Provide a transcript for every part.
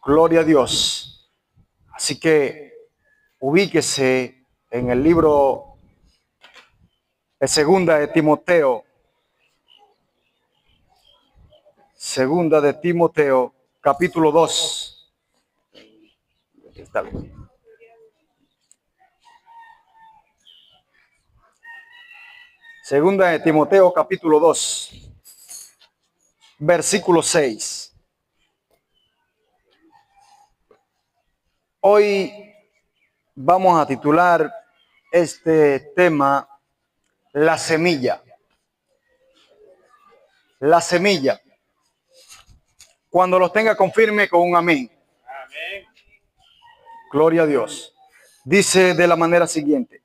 Gloria a Dios. Así que ubíquese en el libro de Segunda de Timoteo. Segunda de Timoteo, capítulo 2. Está bien. Segunda de Timoteo, capítulo 2, versículo 6. Hoy vamos a titular este tema La semilla. La semilla. Cuando los tenga, confirme con un amén. Amén. Gloria a Dios. Dice de la manera siguiente: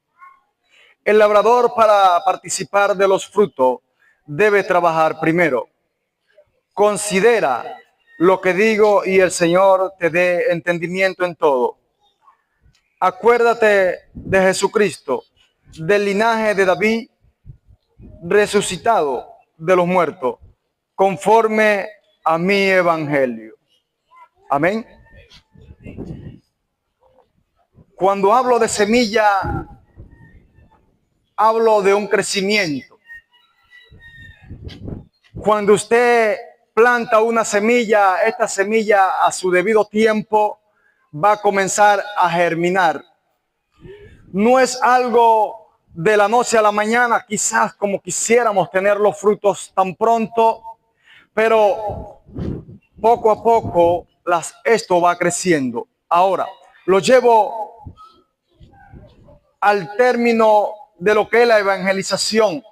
el labrador, para participar de los frutos, debe trabajar primero. Considera lo que digo y el Señor te dé entendimiento en todo. Acuérdate de Jesucristo, del linaje de David, resucitado de los muertos, conforme a mi evangelio. Amén. Cuando hablo de semilla, hablo de un crecimiento. Cuando usted planta una semilla, esta semilla a su debido tiempo va a comenzar a germinar. No es algo de la noche a la mañana, quizás como quisiéramos tener los frutos tan pronto, pero poco a poco esto va creciendo. Ahora, lo llevo al término de lo que es la evangelización.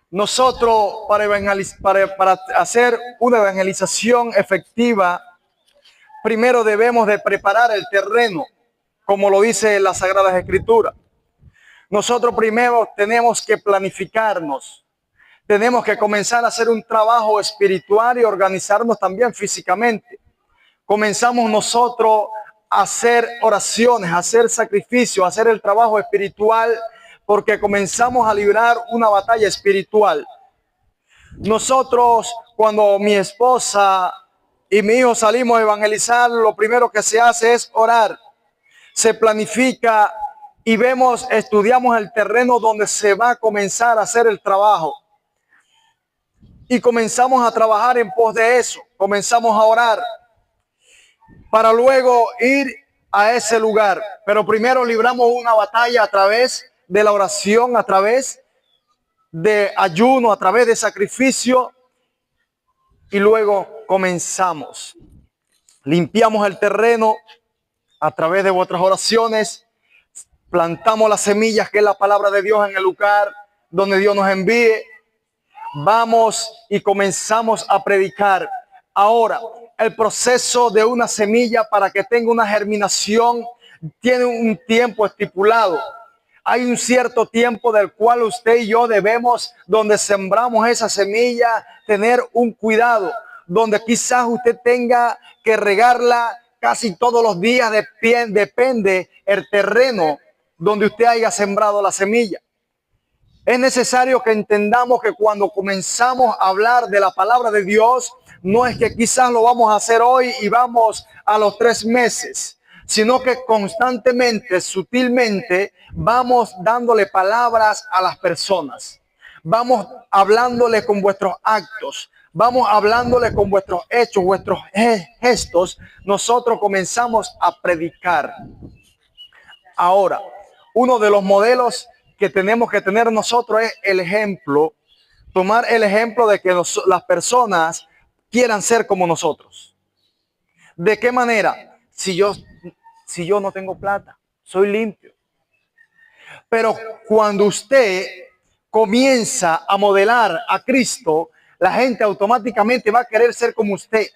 Nosotros para hacer una evangelización efectiva, primero debemos de preparar el terreno, como lo dice la Sagrada Escritura. Nosotros primero tenemos que planificarnos, tenemos que comenzar a hacer un trabajo espiritual y organizarnos también físicamente. Comenzamos nosotros a hacer oraciones, a hacer sacrificios, a hacer el trabajo espiritual, porque comenzamos a librar una batalla espiritual. Nosotros, cuando mi esposa y mi hijo salimos a evangelizar, lo primero que se hace es orar. Se planifica y estudiamos el terreno donde se va a comenzar a hacer el trabajo. Y comenzamos a trabajar en pos de eso. Comenzamos a orar para luego ir a ese lugar. Pero primero libramos una batalla a través de la oración, a través de ayuno, a través de sacrificio, y luego comenzamos. Limpiamos el terreno a través de vuestras oraciones, plantamos las semillas, que es la palabra de Dios, en el lugar donde Dios nos envíe. Vamos y comenzamos a predicar. Ahora, el proceso de una semilla para que tenga una germinación tiene un tiempo estipulado. Hay un cierto tiempo del cual usted y yo debemos, donde sembramos esa semilla, tener un cuidado, donde quizás usted tenga que regarla casi todos los días, depende el terreno donde usted haya sembrado la semilla. Es necesario que entendamos que cuando comenzamos a hablar de la palabra de Dios, no es que quizás lo vamos a hacer hoy y vamos a los 3 meses, sino que constantemente, sutilmente, vamos dándole palabras a las personas. Vamos hablándole con vuestros actos, vamos hablándole con vuestros hechos, vuestros gestos. Nosotros comenzamos a predicar. Ahora, uno de los modelos que tenemos que tener nosotros es el ejemplo, tomar el ejemplo de que las personas quieran ser como nosotros. ¿De qué manera? Si yo no tengo plata, soy limpio. Pero cuando usted comienza a modelar a Cristo, la gente automáticamente va a querer ser como usted.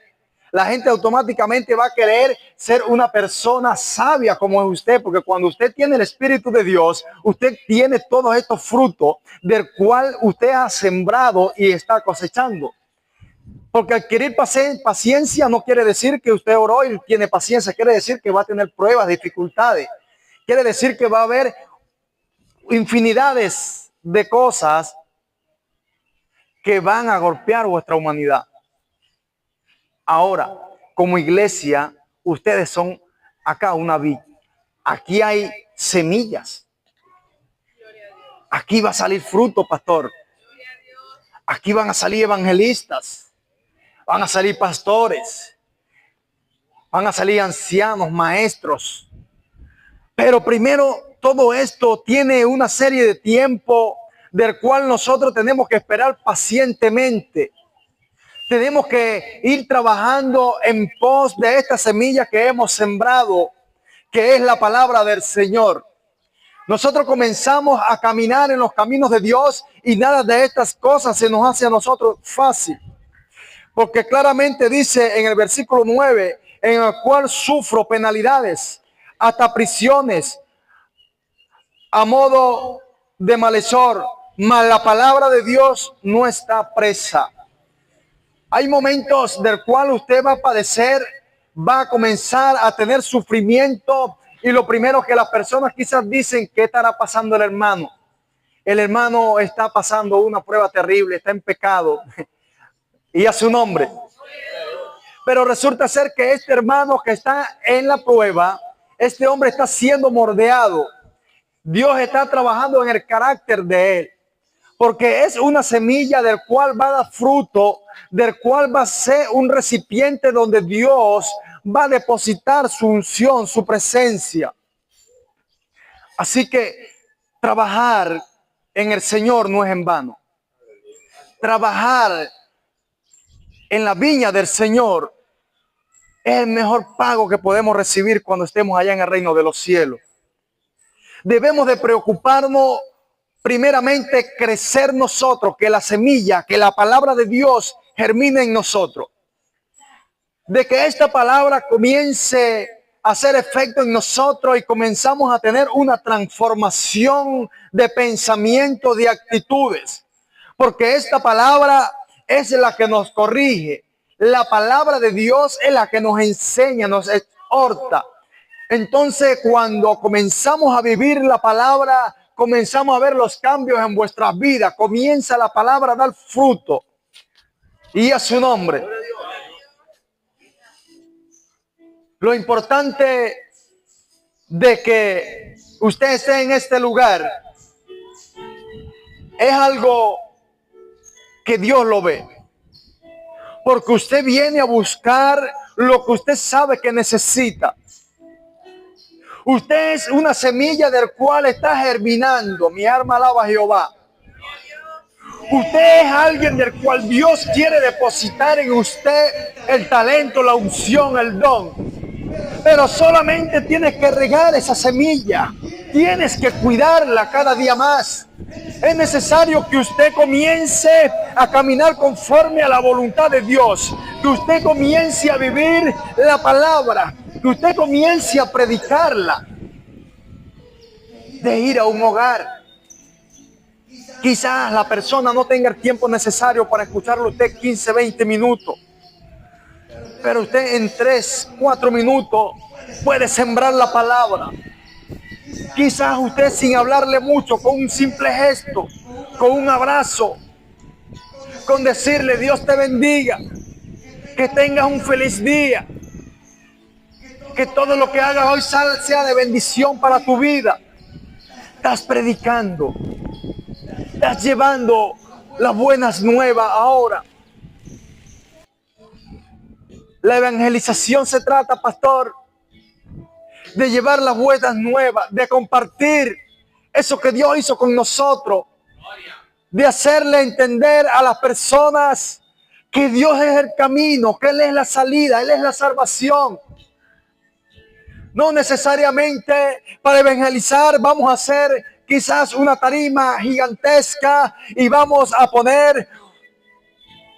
La gente automáticamente va a querer ser una persona sabia como es usted, porque cuando usted tiene el Espíritu de Dios, usted tiene todos estos frutos del cual usted ha sembrado y está cosechando. Porque adquirir paciencia no quiere decir que usted oró y tiene paciencia, quiere decir que va a tener pruebas, dificultades. Quiere decir que va a haber infinidades de cosas que van a golpear vuestra humanidad. Ahora, como iglesia, ustedes son acá una vid. Aquí hay semillas. Aquí va a salir fruto, pastor. Aquí van a salir evangelistas. Van a salir pastores. Van a salir ancianos, maestros. Pero primero, todo esto tiene una serie de tiempo del cual nosotros tenemos que esperar pacientemente. Tenemos que ir trabajando en pos de esta semilla que hemos sembrado, que es la palabra del Señor. Nosotros comenzamos a caminar en los caminos de Dios y nada de estas cosas se nos hace a nosotros fácil. Porque claramente dice en el versículo 9, en el cual sufro penalidades, hasta prisiones, a modo de malhechor, mas la palabra de Dios no está presa. Hay momentos del cual usted va a padecer, va a comenzar a tener sufrimiento, y lo primero que las personas quizás dicen: ¿qué estará pasando el hermano? El hermano está pasando una prueba terrible, está en pecado y a su nombre. Pero resulta ser que este hermano que está en la prueba, este hombre está siendo moldeado. Dios está trabajando en el carácter de él, porque es una semilla del cual va a dar fruto, del cual va a ser un recipiente donde Dios va a depositar su unción, su presencia. Así que trabajar en el Señor no es en vano. Trabajar en la viña del Señor es el mejor pago que podemos recibir cuando estemos allá en el reino de los cielos. Debemos de preocuparnos primeramente crecer nosotros, que la semilla, que la palabra de Dios germine en nosotros. De que esta palabra comience a hacer efecto en nosotros y comenzamos a tener una transformación de pensamiento, de actitudes. Porque esta palabra es la que nos corrige. La palabra de Dios es la que nos enseña, nos exhorta. Entonces, cuando comenzamos a vivir la palabra, comenzamos a ver los cambios en vuestras vidas. Comienza la palabra a dar fruto. Y a su nombre. Lo importante de que usted esté en este lugar es algo que Dios lo ve. Porque usted viene a buscar lo que usted sabe que necesita. Usted es una semilla del cual está germinando. Mi alma alaba a Jehová. Usted es alguien del cual Dios quiere depositar en usted el talento, la unción, el don. Pero solamente tienes que regar esa semilla. Tienes que cuidarla cada día más. Es necesario que usted comience a caminar conforme a la voluntad de Dios. Que usted comience a vivir la palabra. Que usted comience a predicarla. De ir a un hogar. Quizás la persona no tenga el tiempo necesario para escucharlo usted 15, 20 minutos. Pero usted en 3, 4 minutos puede sembrar la palabra. Quizás usted, sin hablarle mucho, con un simple gesto, con un abrazo, con decirle: Dios te bendiga, que tengas un feliz día, que todo lo que hagas hoy sea de bendición para tu vida. Estás predicando, estás llevando las buenas nuevas ahora. La evangelización se trata, pastor, de llevar las buenas nuevas, de compartir eso que Dios hizo con nosotros, de hacerle entender a las personas que Dios es el camino, que Él es la salida, Él es la salvación. No necesariamente para evangelizar vamos a hacer quizás una tarima gigantesca y vamos a poner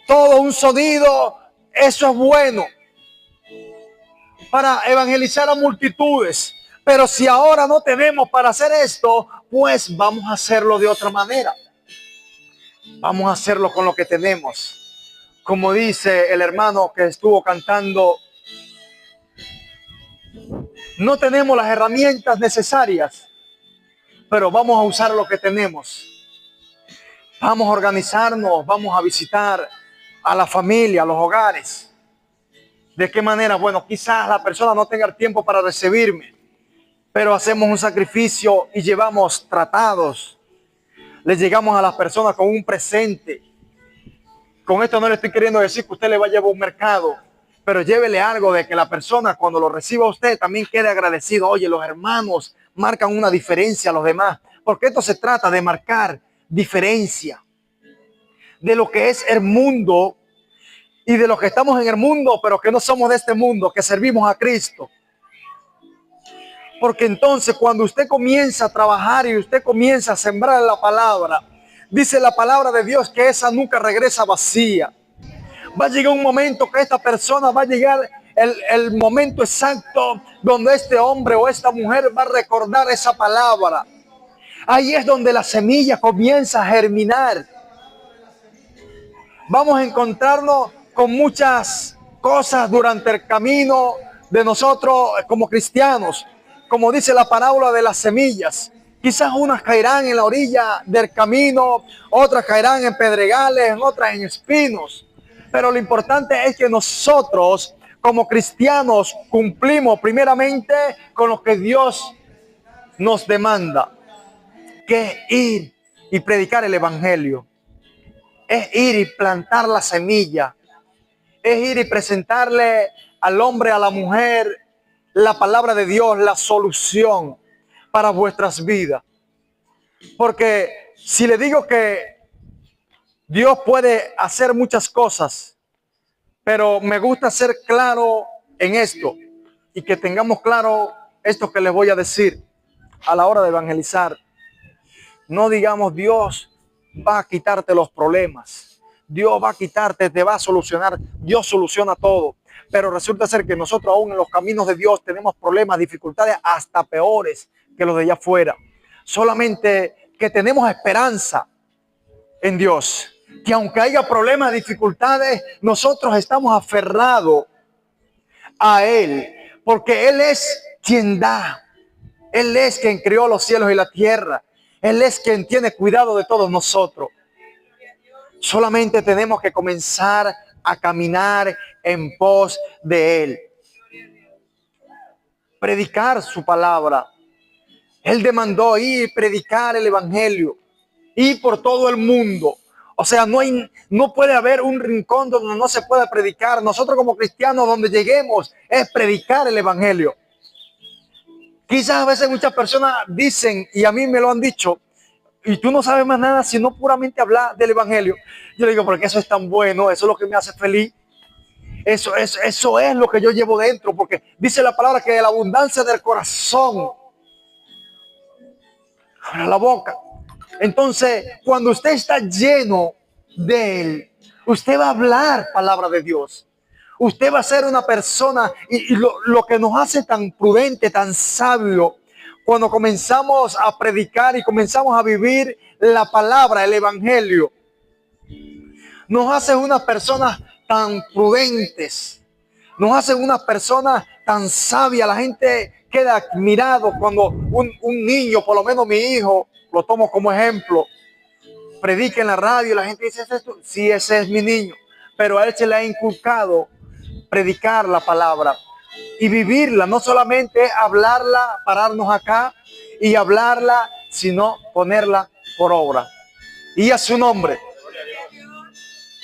todo un sonido. Eso es bueno para evangelizar a multitudes. Pero si ahora no tenemos para hacer esto, pues vamos a hacerlo de otra manera. Vamos a hacerlo con lo que tenemos. Como dice el hermano que estuvo cantando, no tenemos las herramientas necesarias, pero vamos a usar lo que tenemos. Vamos a organizarnos, vamos a visitar a la familia, a los hogares. ¿De qué manera? Bueno, quizás la persona no tenga el tiempo para recibirme, pero hacemos un sacrificio y llevamos tratados. Le llegamos a las personas con un presente. Con esto no le estoy queriendo decir que usted le va a llevar a un mercado, pero llévele algo de que la persona cuando lo reciba usted también quede agradecido. Oye, los hermanos marcan una diferencia a los demás, porque esto se trata de marcar diferencia de lo que es el mundo y de los que estamos en el mundo, pero que no somos de este mundo, que servimos a Cristo. Porque entonces cuando usted comienza a trabajar y usted comienza a sembrar la palabra, dice la palabra de Dios que esa nunca regresa vacía. Va a llegar un momento que esta persona va a llegar el momento exacto donde este hombre o esta mujer va a recordar esa palabra. Ahí es donde la semilla comienza a germinar. Vamos a encontrarnos con muchas cosas durante el camino de nosotros como cristianos. Como dice la parábola de las semillas. Quizás unas caerán en la orilla del camino, otras caerán en pedregales, otras en espinos. Pero lo importante es que nosotros como cristianos cumplimos primeramente con lo que Dios nos demanda, que es ir y predicar el evangelio. Es ir y plantar la semilla. Es ir y presentarle al hombre, a la mujer, la palabra de Dios, la solución para vuestras vidas. Porque si le digo que Dios puede hacer muchas cosas, pero me gusta ser claro en esto y que tengamos claro esto que les voy a decir a la hora de evangelizar. No digamos Dios va a quitarte los problemas. Dios va a quitarte, te va a solucionar. Dios soluciona todo. Pero resulta ser que nosotros aún en los caminos de Dios tenemos problemas, dificultades hasta peores que los de allá afuera. Solamente que tenemos esperanza en Dios. Que aunque haya problemas, dificultades, nosotros estamos aferrados a Él. Porque Él es quien da. Él es quien creó los cielos y la tierra. Él es quien tiene cuidado de todos nosotros. Solamente tenemos que comenzar a caminar en pos de Él. Predicar su palabra. Él demandó ir, predicar el evangelio. Ir por todo el mundo. O sea, no puede haber un rincón donde no se pueda predicar. Nosotros como cristianos, donde lleguemos, es predicar el evangelio. Quizás a veces muchas personas dicen, y a mí me lo han dicho, y tú no sabes más nada sino puramente hablar del evangelio. Yo le digo, porque eso es tan bueno, eso es lo que me hace feliz. Eso es lo que yo llevo dentro, porque dice la palabra que de la abundancia del corazón abra la boca. Entonces, cuando usted está lleno de Él, usted va a hablar palabra de Dios. Usted va a ser una persona, y lo que nos hace tan prudente, tan sabio, cuando comenzamos a predicar y comenzamos a vivir la palabra, el evangelio, nos hace unas personas tan prudentes, nos hace unas personas tan sabias. La gente queda admirado cuando un niño, por lo menos mi hijo, lo tomo como ejemplo, predica en la radio y la gente dice, sí, ese es mi niño, pero a él se le ha inculcado predicar la palabra y vivirla, no solamente hablarla, pararnos acá y hablarla, sino ponerla por obra. Y a su nombre,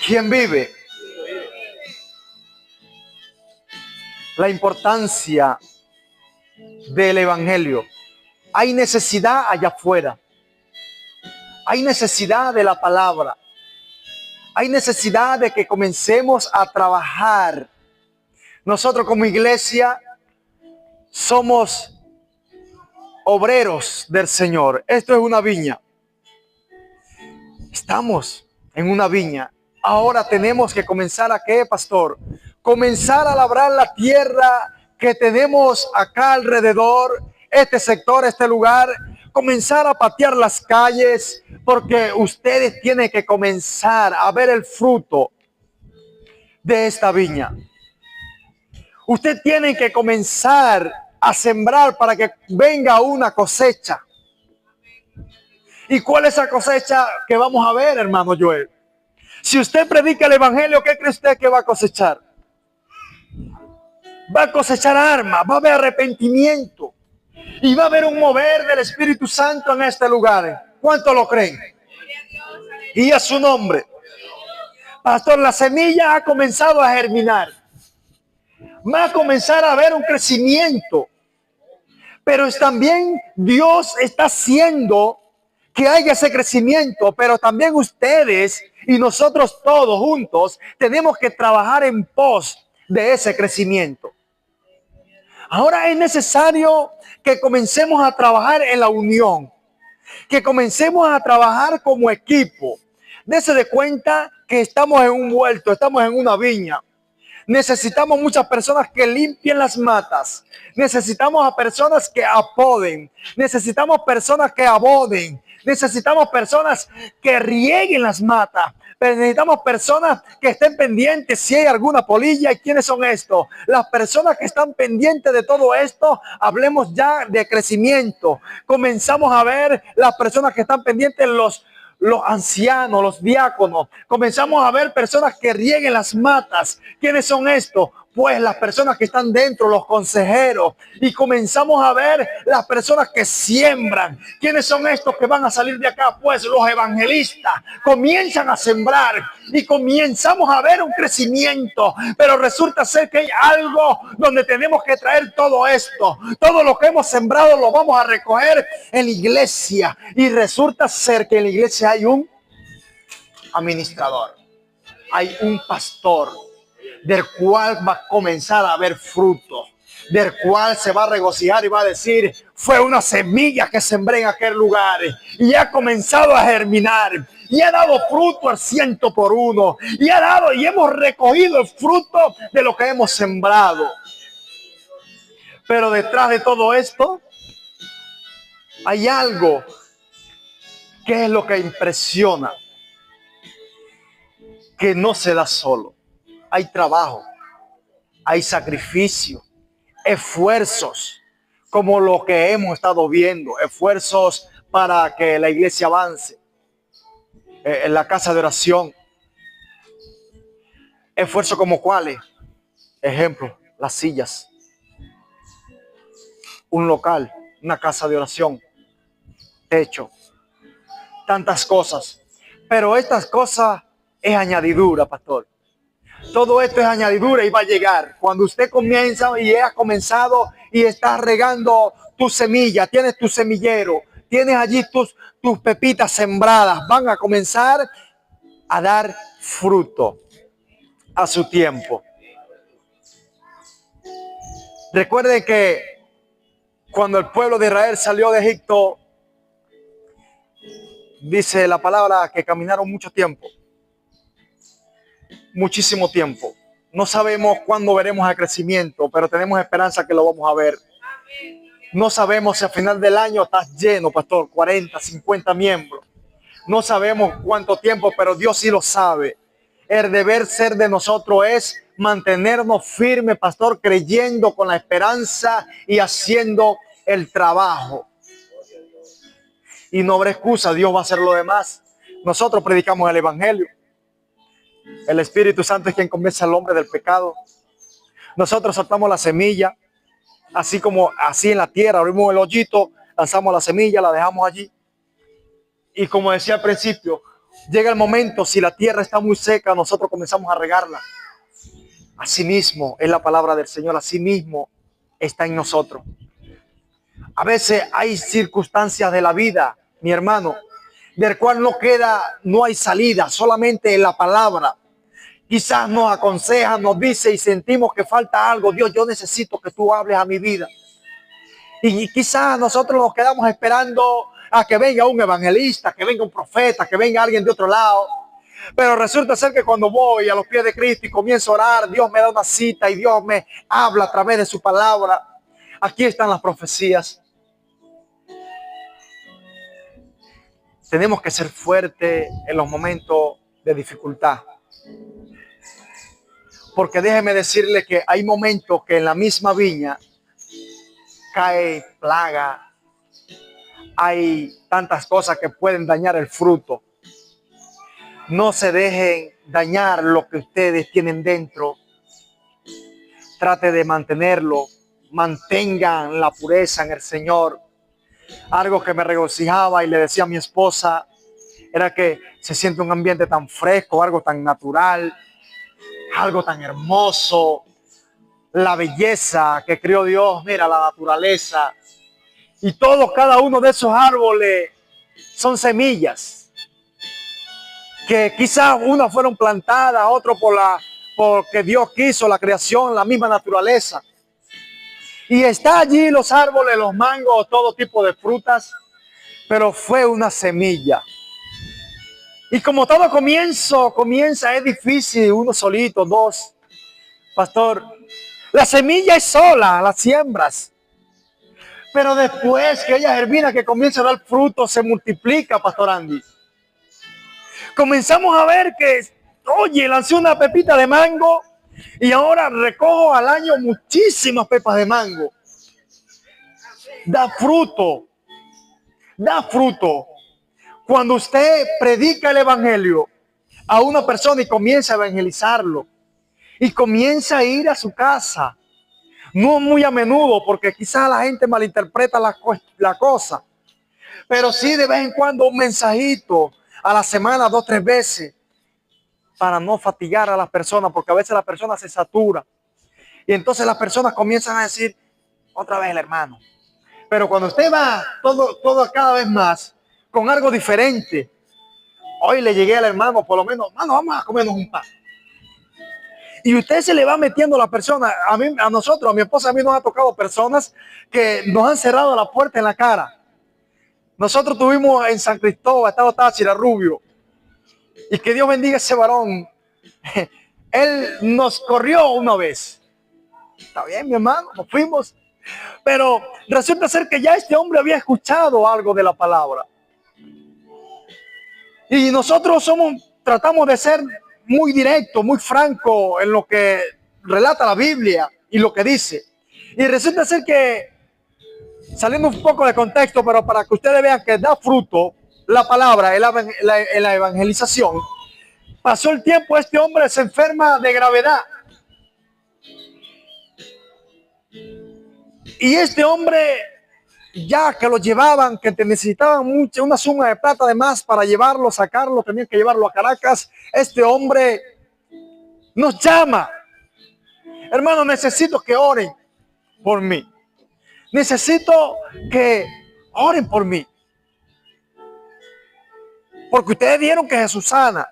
¿quién vive? La importancia del evangelio. Hay necesidad allá afuera. Hay necesidad de la palabra. Hay necesidad de que comencemos a trabajar. Nosotros como iglesia somos obreros del Señor. Esto es una viña. Estamos en una viña. Ahora tenemos que comenzar a ¿qué, pastor? Comenzar a labrar la tierra que tenemos acá alrededor, este sector, este lugar. Comenzar a patear las calles, porque ustedes tienen que comenzar a ver el fruto de esta viña. Usted tiene que comenzar a sembrar para que venga una cosecha. ¿Y cuál es esa cosecha que vamos a ver, hermano Joel? Si usted predica el evangelio, ¿qué cree usted que va a cosechar? va a cosechar armas, va a haber arrepentimiento y va a haber un mover del Espíritu Santo en este lugar. ¿Cuánto lo creen? Y a su nombre. Pastor, la semilla ha comenzado a germinar. Va a comenzar a haber un crecimiento. Pero es también Dios está haciendo que haya ese crecimiento, pero también ustedes y nosotros todos juntos tenemos que trabajar en pos de ese crecimiento. Ahora es necesario que comencemos a trabajar en la unión, que comencemos a trabajar como equipo. Dese de cuenta que estamos en un huerto, estamos en una viña. Necesitamos muchas personas que limpien las matas. Necesitamos a personas que apoden. Necesitamos personas que abonen. Necesitamos personas que rieguen las matas. Pero necesitamos personas que estén pendientes si hay alguna polilla. ¿Y quiénes son estos? Las personas que están pendientes de todo esto. Hablemos ya de crecimiento. Comenzamos a ver las personas que están pendientes, los ancianos, los diáconos. Comenzamos a ver personas que rieguen las matas. ¿Quiénes son estos? Pues las personas que están dentro, los consejeros. Y comenzamos a ver las personas que siembran. ¿Quiénes son estos que van a salir de acá? Pues los evangelistas comienzan a sembrar y comenzamos a ver un crecimiento. Pero resulta ser que hay algo donde tenemos que traer todo esto. Todo lo que hemos sembrado lo vamos a recoger en la iglesia. Y resulta ser que en la iglesia hay un administrador, hay un pastor, del cual va a comenzar a haber fruto, del cual se va a regocijar y va a decir: fue una semilla que sembré en aquel lugar y ha comenzado a germinar y ha dado fruto al 100%, y ha dado y hemos recogido el fruto de lo que hemos sembrado. Pero detrás de todo esto hay algo que es lo que impresiona, que no se da solo. Hay trabajo, hay sacrificio, esfuerzos, como lo que hemos estado viendo, esfuerzos para que la iglesia avance, en la casa de oración. Esfuerzos como cuáles, ejemplo, las sillas, un local, una casa de oración, techo, tantas cosas. Pero estas cosas es añadidura, pastor. Todo esto es añadidura y va a llegar. Cuando usted comienza y ha comenzado y estás regando tu semilla, tienes tu semillero, tienes allí tus pepitas sembradas, van a comenzar a dar fruto a su tiempo. Recuerden que cuando el pueblo de Israel salió de Egipto, dice la palabra que caminaron mucho tiempo. Muchísimo tiempo. No sabemos cuándo veremos el crecimiento, pero tenemos esperanza que lo vamos a ver. No sabemos si al final del año estás lleno, pastor, 40, 50 miembros. No sabemos cuánto tiempo, pero Dios sí lo sabe. El deber ser de nosotros es mantenernos firmes, pastor, creyendo con la esperanza y haciendo el trabajo. Y no habrá excusa, Dios va a hacer lo demás. Nosotros predicamos el evangelio. El Espíritu Santo es quien convence al hombre del pecado. Nosotros soltamos la semilla, así como así en la tierra, abrimos el hoyito, lanzamos la semilla, la dejamos allí. Y como decía al principio, llega el momento, si la tierra está muy seca, nosotros comenzamos a regarla. Así mismo es la palabra del Señor, así mismo está en nosotros. A veces hay circunstancias de la vida, mi hermano, del cual no hay salida, solamente en la palabra. Quizás nos aconseja, nos dice y sentimos que falta algo. Dios, yo necesito que tú hables a mi vida. Y quizás nosotros nos quedamos esperando a que venga un evangelista, que venga un profeta, que venga alguien de otro lado. Pero resulta ser que cuando voy a los pies de Cristo y comienzo a orar, Dios me da una cita y Dios me habla a través de su palabra. Aquí están las profecías. Tenemos que ser fuertes en los momentos de dificultad. Porque déjeme decirle que hay momentos que en la misma viña cae plaga. Hay tantas cosas que pueden dañar el fruto. No se dejen dañar lo que ustedes tienen dentro. trate de mantenerlo, mantengan la pureza en el Señor. Algo que me regocijaba y le decía a mi esposa era que se siente un ambiente tan fresco, algo tan natural, algo tan hermoso, la belleza que creó Dios, mira la naturaleza. Y todos, cada uno de esos árboles son semillas que quizás unas fueron plantadas, otros porque Dios quiso, la creación, la misma naturaleza. Y está allí los árboles, los mangos, todo tipo de frutas, pero fue una semilla. Y como todo comienza, es difícil, uno solito, dos. Pastor, la semilla es sola, las siembras. Pero después que ella germina, que comienza a dar fruto, se multiplica, Pastor Andy. Comenzamos a ver que, oye, lancé una pepita de mango y ahora recojo al año muchísimas pepas de mango. Da fruto, da fruto. Cuando usted predica el evangelio a una persona y comienza a evangelizarlo y comienza a ir a su casa, no muy a menudo porque quizás la gente malinterpreta la cosa, pero sí de vez en cuando un mensajito a la semana, 2 o 3 veces, para no fatigar a las personas, porque a veces la persona se satura y entonces las personas comienzan a decir otra vez el hermano. Pero cuando usted va todo cada vez más con algo diferente, hoy le llegué al hermano, por lo menos, hermano, vamos a comernos un pan. Y usted se le va metiendo a la persona. A nosotros, a mi esposa, a mí nos ha tocado personas que nos han cerrado la puerta en la cara. Nosotros tuvimos en San Cristóbal, Estado Táchira, Rubio, y que Dios bendiga a ese varón. Él nos corrió una vez. Está bien, mi hermano, nos fuimos. Pero resulta ser que ya este hombre había escuchado algo de la palabra. Y nosotros tratamos de ser muy directos, muy francos en lo que relata la Biblia y lo que dice. Y resulta ser que, saliendo un poco de contexto, pero para que ustedes vean que da fruto la palabra en la evangelización, pasó el tiempo, este hombre se enferma de gravedad. Y este hombre, ya que lo llevaban, que necesitaban una suma de plata de más para llevarlo, sacarlo, tenían que llevarlo a Caracas, este hombre nos llama. Hermano, necesito que oren por mí. Necesito que oren por mí. Porque ustedes vieron que Jesús sana.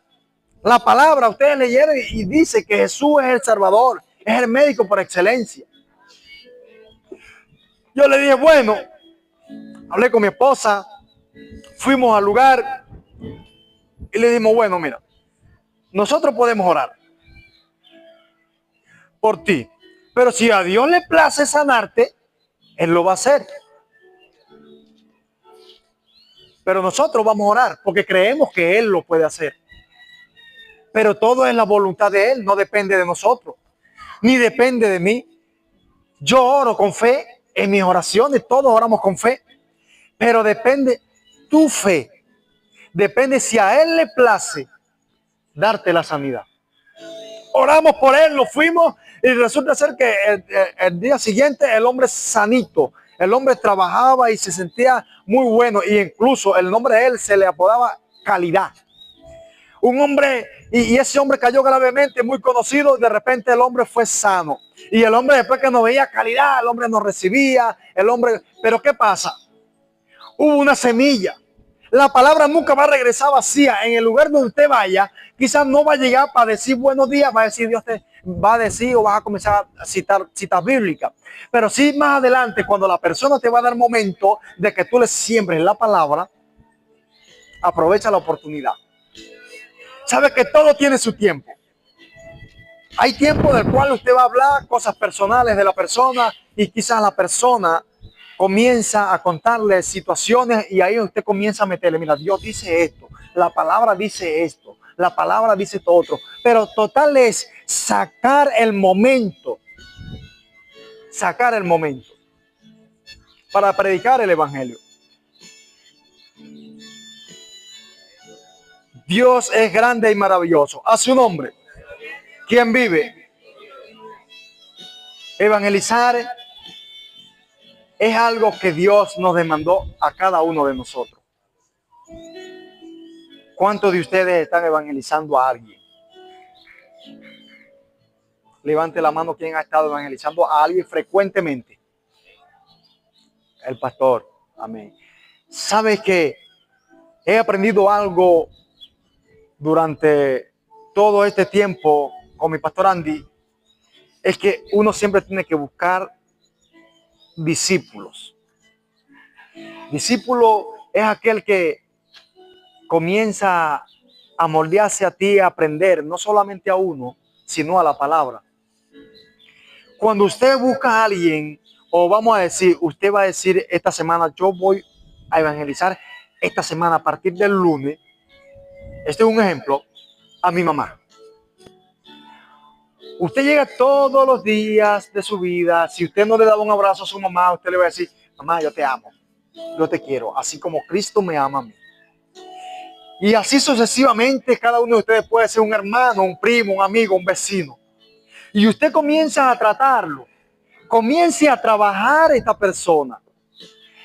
La palabra, ustedes leyeron y dice que Jesús es el Salvador, es el médico por excelencia. Yo le dije, bueno, hablé con mi esposa, fuimos al lugar y le dijimos, bueno, mira, nosotros podemos orar por ti, pero si a Dios le place sanarte, Él lo va a hacer. Pero nosotros vamos a orar porque creemos que Él lo puede hacer. Pero todo es la voluntad de Él, no depende de nosotros, ni depende de mí. Yo oro con fe, en mis oraciones todos oramos con fe, pero depende tu fe. Depende si a Él le place darte la sanidad. Oramos por Él, lo fuimos y resulta ser que el día siguiente el hombre sanito. El hombre trabajaba y se sentía muy bueno, y incluso el nombre de él se le apodaba Calidad. Un hombre, y ese hombre cayó gravemente, muy conocido, y de repente el hombre fue sano. Y el hombre, después que nos veía Calidad, el hombre nos recibía, pero ¿qué pasa? Hubo una semilla. La palabra nunca va a regresar vacía. En el lugar donde usted vaya, quizás no va a llegar para decir buenos días, va a decir Dios te va a decir, o vas a comenzar a citar citas bíblicas. Pero sí, más adelante, cuando la persona te va a dar momento de que tú le siembres la palabra, aprovecha la oportunidad. Sabe que todo tiene su tiempo. Hay tiempo del cual usted va a hablar cosas personales de la persona, y quizás la persona comienza a contarle situaciones, y ahí usted comienza a meterle, mira, Dios dice esto, la palabra dice esto, la palabra dice esto otro. Pero total es sacar el momento para predicar el evangelio. Dios es grande y maravilloso. A su nombre. ¿Quién vive? Evangelizar es algo que Dios nos demandó a cada uno de nosotros. ¿Cuántos de ustedes están evangelizando a alguien? Levante la mano quien ha estado evangelizando a alguien frecuentemente. El pastor. Amén. ¿Sabes que he aprendido algo durante todo este tiempo con mi pastor Andy? Es que uno siempre tiene que buscar discípulos. Discípulo es aquel que comienza a moldearse a ti, a aprender, no solamente a uno, sino a la palabra. Cuando usted busca a alguien, o vamos a decir, usted va a decir esta semana, yo voy a evangelizar esta semana a partir del lunes, este es un ejemplo, a mi mamá. Usted llega todos los días de su vida, si usted no le da un abrazo a su mamá, usted le va a decir, mamá, yo te amo, yo te quiero, así como Cristo me ama a mí. Y así sucesivamente, cada uno de ustedes puede ser un hermano, un primo, un amigo, un vecino. Y usted comienza a tratarlo, comience a trabajar esta persona.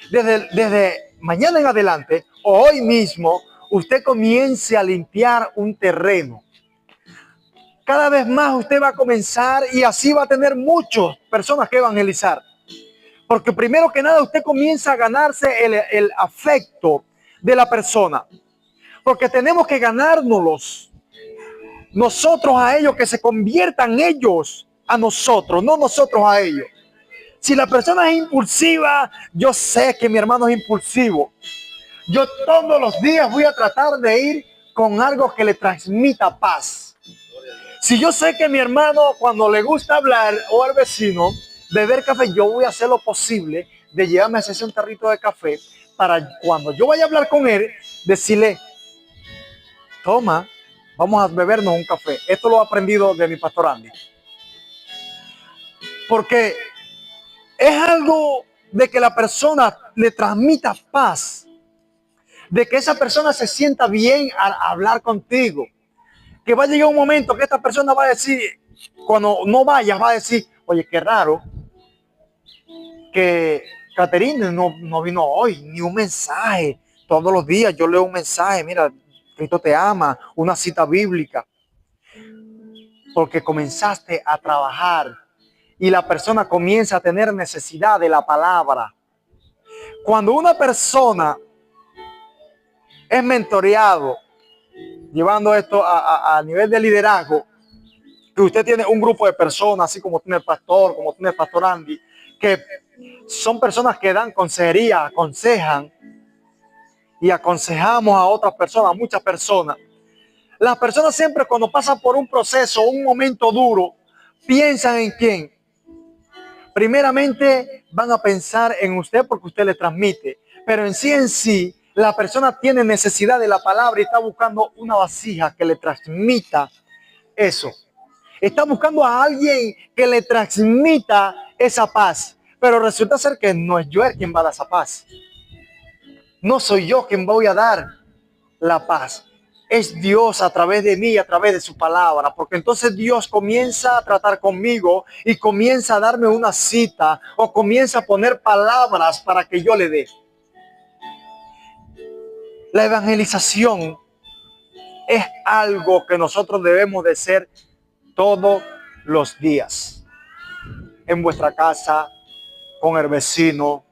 Desde mañana en adelante, o hoy mismo, usted comience a limpiar un terreno. Cada vez más usted va a comenzar y así va a tener muchas personas que evangelizar. Porque primero que nada usted comienza a ganarse el afecto de la persona. Porque tenemos que ganárnoslos. Nosotros a ellos, que se conviertan ellos a nosotros, no nosotros a ellos. Si la persona es impulsiva, yo sé que mi hermano es impulsivo. Yo todos los días voy a tratar de ir con algo que le transmita paz. Si yo sé que mi hermano, cuando le gusta hablar, o al vecino, beber café, yo voy a hacer lo posible de llevarme a hacerse un tarrito de café para cuando yo vaya a hablar con él, decirle, toma, vamos a bebernos un café. Esto lo he aprendido de mi pastor Andy. Porque es algo de que la persona le transmita paz, de que esa persona se sienta bien al hablar contigo, que va a llegar un momento que esta persona va a decir, cuando no vayas, va a decir, oye, qué raro que Caterine no vino hoy, ni un mensaje. Todos los días yo leo un mensaje, mira, Cristo te ama, una cita bíblica, porque comenzaste a trabajar y la persona comienza a tener necesidad de la palabra. Cuando una persona es mentoreado, llevando esto a nivel de liderazgo, que usted tiene un grupo de personas, así como tiene el pastor, como tiene el pastor Andy, que son personas que dan consejería, aconsejan y aconsejamos a otras personas, a muchas personas. Las personas siempre cuando pasan por un proceso, un momento duro, piensan en quién. Primeramente van a pensar en usted porque usted le transmite, pero en sí, la persona tiene necesidad de la palabra y está buscando una vasija que le transmita eso. Está buscando a alguien que le transmita esa paz, pero resulta ser que no es yo el quien va a dar esa paz. No soy yo quien voy a dar la paz. Es Dios a través de mí, a través de su palabra, porque entonces Dios comienza a tratar conmigo y comienza a darme una cita o comienza a poner palabras para que yo le dé. La evangelización es algo que nosotros debemos de hacer todos los días. En vuestra casa, con el vecino,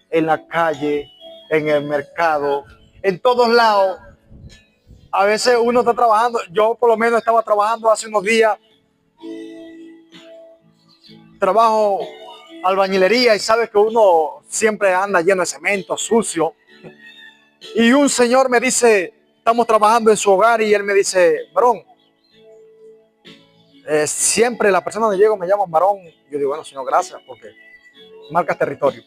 en la calle, en el mercado, en todos lados. A veces uno está trabajando, yo por lo menos estaba trabajando hace unos días, trabajo albañilería y sabes que uno siempre anda lleno de cemento, sucio. Y un señor me dice, estamos trabajando en su hogar y él me dice, varón, siempre la persona donde llego me llama varón. Yo digo, bueno, señor, gracias, porque marca territorio.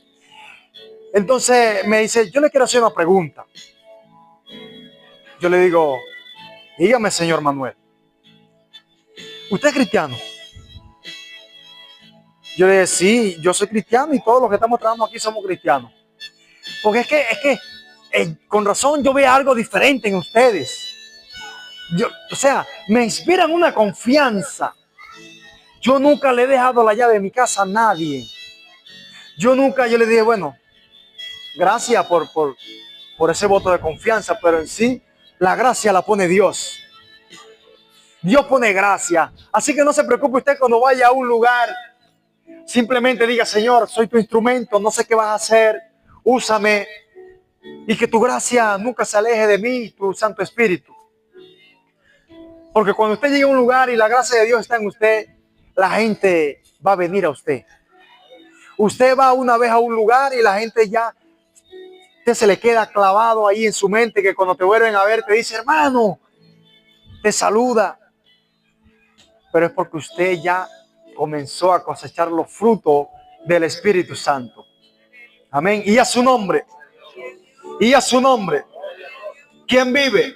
Entonces me dice, yo le quiero hacer una pregunta. Yo le digo, dígame, señor Manuel, ¿usted es cristiano? Yo le dije, sí, yo soy cristiano y todos los que estamos trabajando aquí somos cristianos. Porque es que con razón yo veo algo diferente en ustedes. O sea, me inspiran una confianza. Yo nunca le he dejado la llave de mi casa a nadie. Yo le dije, bueno, gracias por ese voto de confianza, pero en sí, la gracia la pone Dios. Dios pone gracia. Así que no se preocupe usted cuando vaya a un lugar. Simplemente diga, Señor, soy tu instrumento, no sé qué vas a hacer, úsame. Y que tu gracia nunca se aleje de mí, tu Santo Espíritu. Porque cuando usted llega a un lugar y la gracia de Dios está en usted, la gente va a venir a usted. Usted va una vez a un lugar y la gente ya, usted se le queda clavado ahí en su mente, que cuando te vuelven a ver te dice, hermano, te saluda. Pero es porque usted ya comenzó a cosechar los frutos del Espíritu Santo. Amén. Y a su nombre. Y a su nombre. ¿Quién vive?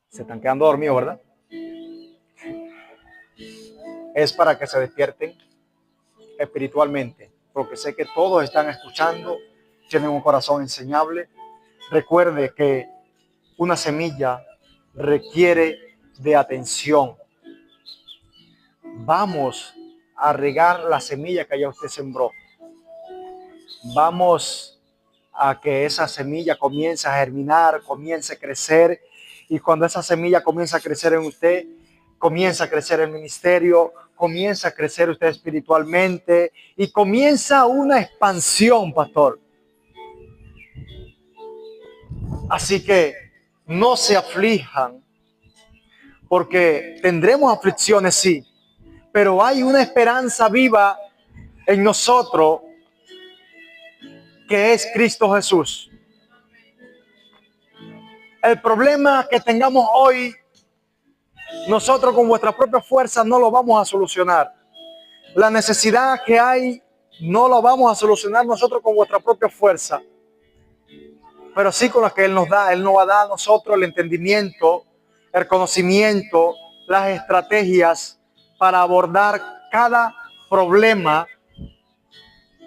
Se están quedando dormidos, ¿verdad? Es para que se despierten espiritualmente, porque sé que todos están escuchando, tienen un corazón enseñable. Recuerde que una semilla requiere de atención. Vamos a regar la semilla que ya usted sembró. Vamos a que esa semilla comience a germinar, comience a crecer, y cuando esa semilla comienza a crecer en usted, comienza a crecer el ministerio, comienza a crecer usted espiritualmente y comienza una expansión, pastor. Así que no se aflijan, porque tendremos aflicciones, sí, pero hay una esperanza viva en nosotros que es Cristo Jesús. El problema que tengamos hoy, nosotros con vuestra propia fuerza no lo vamos a solucionar. La necesidad que hay no lo vamos a solucionar nosotros con vuestra propia fuerza, pero sí con la que Él nos da. Él nos va a dar a nosotros el entendimiento, el conocimiento, las estrategias para abordar cada problema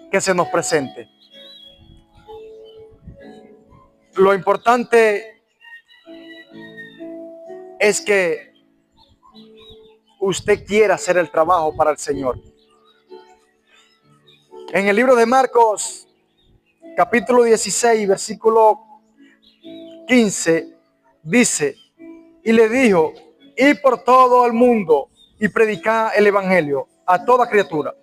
que se nos presente. Lo importante es que usted quiera hacer el trabajo para el Señor. En el libro de Marcos, capítulo 16, versículo 15, dice, y le dijo, id por todo el mundo y predicad el evangelio a toda criatura,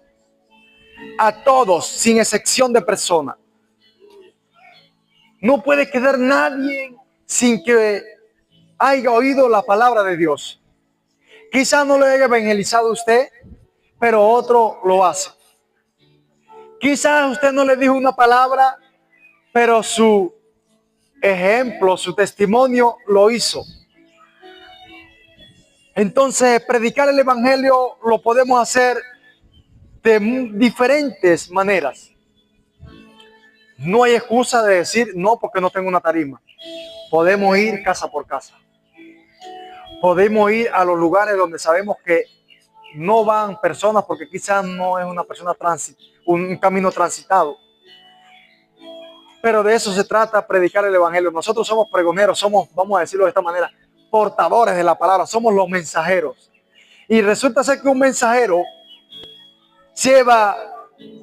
a todos, sin excepción de persona. No puede quedar nadie sin que haya oído la palabra de Dios. Quizás no le haya evangelizado a usted, pero otro lo hace. Quizás usted no le dijo una palabra, pero su ejemplo, su testimonio lo hizo. Entonces, predicar el evangelio lo podemos hacer de diferentes maneras. No hay excusa de decir no porque no tengo una tarima. Podemos ir casa por casa. Podemos ir a los lugares donde sabemos que no van personas porque quizás no es una persona un camino transitado. Pero de eso se trata, predicar el evangelio. Nosotros somos pregoneros, somos, vamos a decirlo de esta manera, portadores de la palabra, somos los mensajeros. Y resulta ser que un mensajero lleva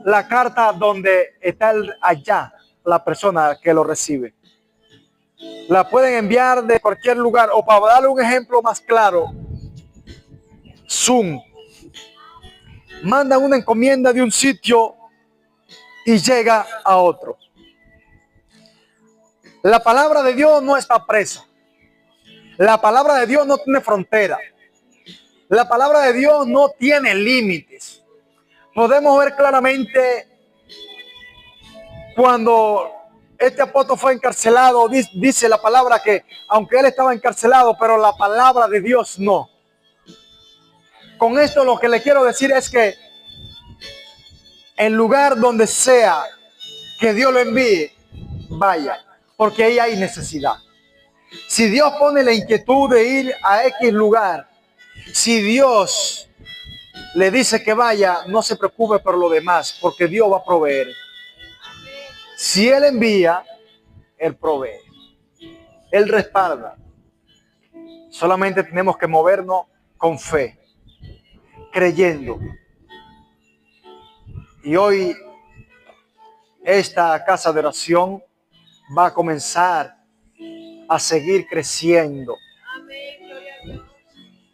la carta donde está allá la persona que lo recibe. La pueden enviar de cualquier lugar, o para darle un ejemplo más claro, Zoom. Mandan una encomienda de un sitio y llega a otro. La palabra de Dios no está presa. La palabra de Dios no tiene frontera. La palabra de Dios no tiene límites. Podemos ver claramente cuando este apóstol fue encarcelado, dice la palabra que aunque él estaba encarcelado, pero la palabra de Dios no. Con esto lo que le quiero decir es que el lugar donde sea que Dios lo envíe, vaya, porque ahí hay necesidad. Si Dios pone la inquietud de ir a X lugar, si Dios le dice que vaya, no se preocupe por lo demás, porque Dios va a proveer. Si Él envía, Él provee. Él respalda. Solamente tenemos que movernos con fe, creyendo. Y hoy esta casa de oración va a comenzar a seguir creciendo.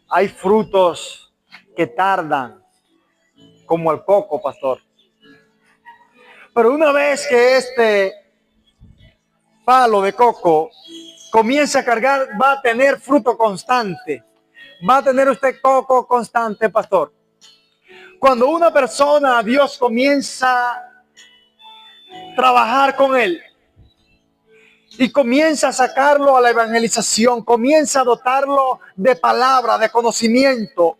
Hay frutos que tardan, como el coco, pastor. Pero una vez que este palo de coco comienza a cargar, va a tener fruto constante. Va a tener usted coco constante, pastor. Cuando una persona, Dios comienza a trabajar con él y comienza a sacarlo a la evangelización, comienza a dotarlo de palabra, de conocimiento,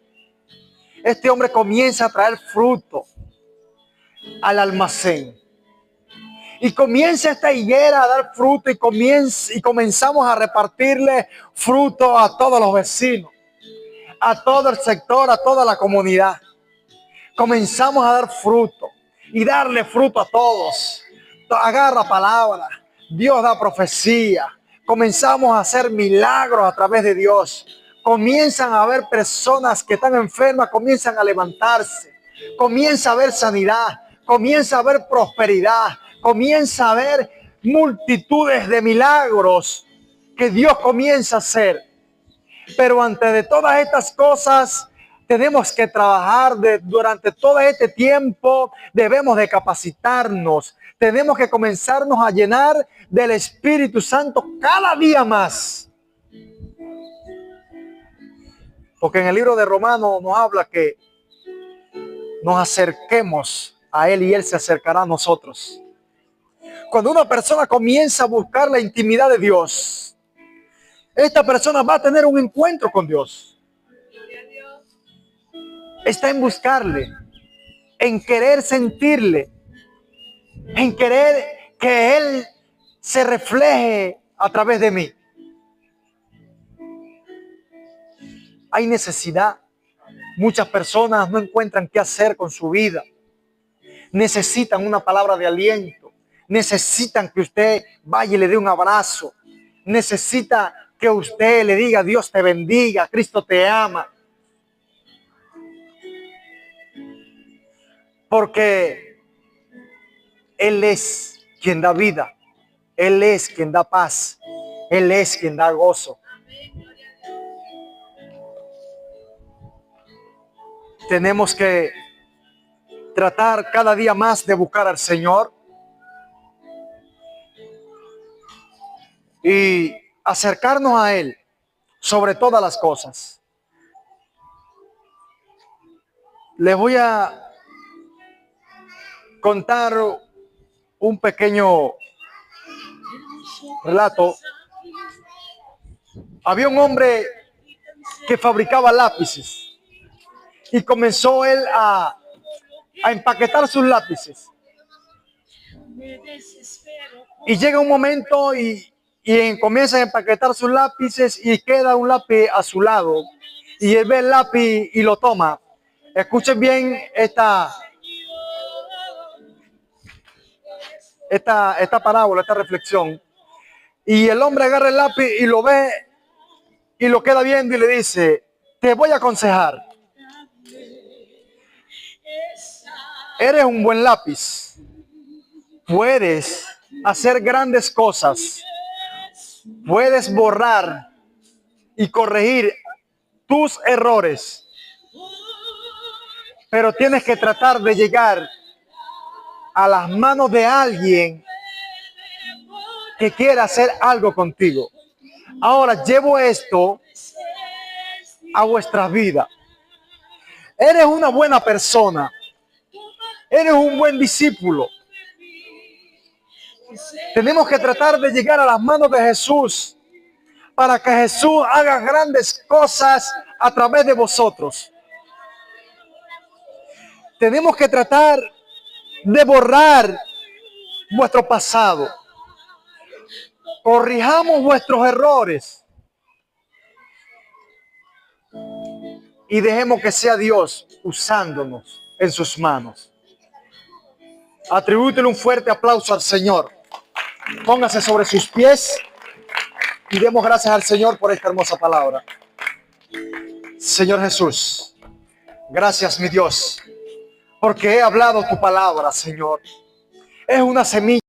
este hombre comienza a traer fruto al almacén. Y comienza esta higuera a dar fruto y comenzamos a repartirle fruto a todos los vecinos, a todo el sector, a toda la comunidad. Comenzamos a dar fruto y darle fruto a todos. Agarra palabra, Dios da profecía. Comenzamos a hacer milagros a través de Dios. Comienzan a haber personas que están enfermas, comienzan a levantarse. Comienza a haber sanidad, comienza a haber prosperidad, comienza a haber multitudes de milagros que Dios comienza a hacer. Pero antes de todas estas cosas, tenemos que trabajar durante todo este tiempo, debemos de capacitarnos, tenemos que comenzarnos a llenar del Espíritu Santo cada día más. Porque en el libro de Romanos nos habla que nos acerquemos a Él y Él se acercará a nosotros. Cuando una persona comienza a buscar la intimidad de Dios, esta persona va a tener un encuentro con Dios. Está en buscarle, en querer sentirle, en querer que Él se refleje a través de mí. Hay necesidad. Muchas personas no encuentran qué hacer con su vida. Necesitan una palabra de aliento. Necesitan que usted vaya y le dé un abrazo. Necesita que usted le diga: Dios te bendiga, Cristo te ama. Porque Él es quien da vida. Él es quien da paz. Él es quien da gozo. Tenemos que tratar cada día más de buscar al Señor y acercarnos a Él sobre todas las cosas. Les voy a contar un pequeño relato. Había un hombre que fabricaba lápices y comenzó él a empaquetar sus lápices. Y llega un momento y comienza a empaquetar sus lápices y queda un lápiz a su lado. Y él ve el lápiz y lo toma. Escuchen bien esta parábola, esta reflexión. Y el hombre agarra el lápiz y lo ve y lo queda viendo y le dice: te voy a aconsejar. Eres un buen lápiz. Puedes hacer grandes cosas. Puedes borrar y corregir tus errores. Pero tienes que tratar de llegar a las manos de alguien que quiera hacer algo contigo. Ahora llevo esto a vuestras vidas. Eres una buena persona. Eres un buen discípulo. Tenemos que tratar de llegar a las manos de Jesús para que Jesús haga grandes cosas a través de vosotros. Tenemos que tratar de borrar vuestro pasado. Corrijamos vuestros errores y dejemos que sea Dios usándonos en sus manos. Atribútele un fuerte aplauso al Señor. Póngase sobre sus pies y demos gracias al Señor por esta hermosa palabra. Señor Jesús, gracias, mi Dios, porque he hablado tu palabra, Señor. Es una semilla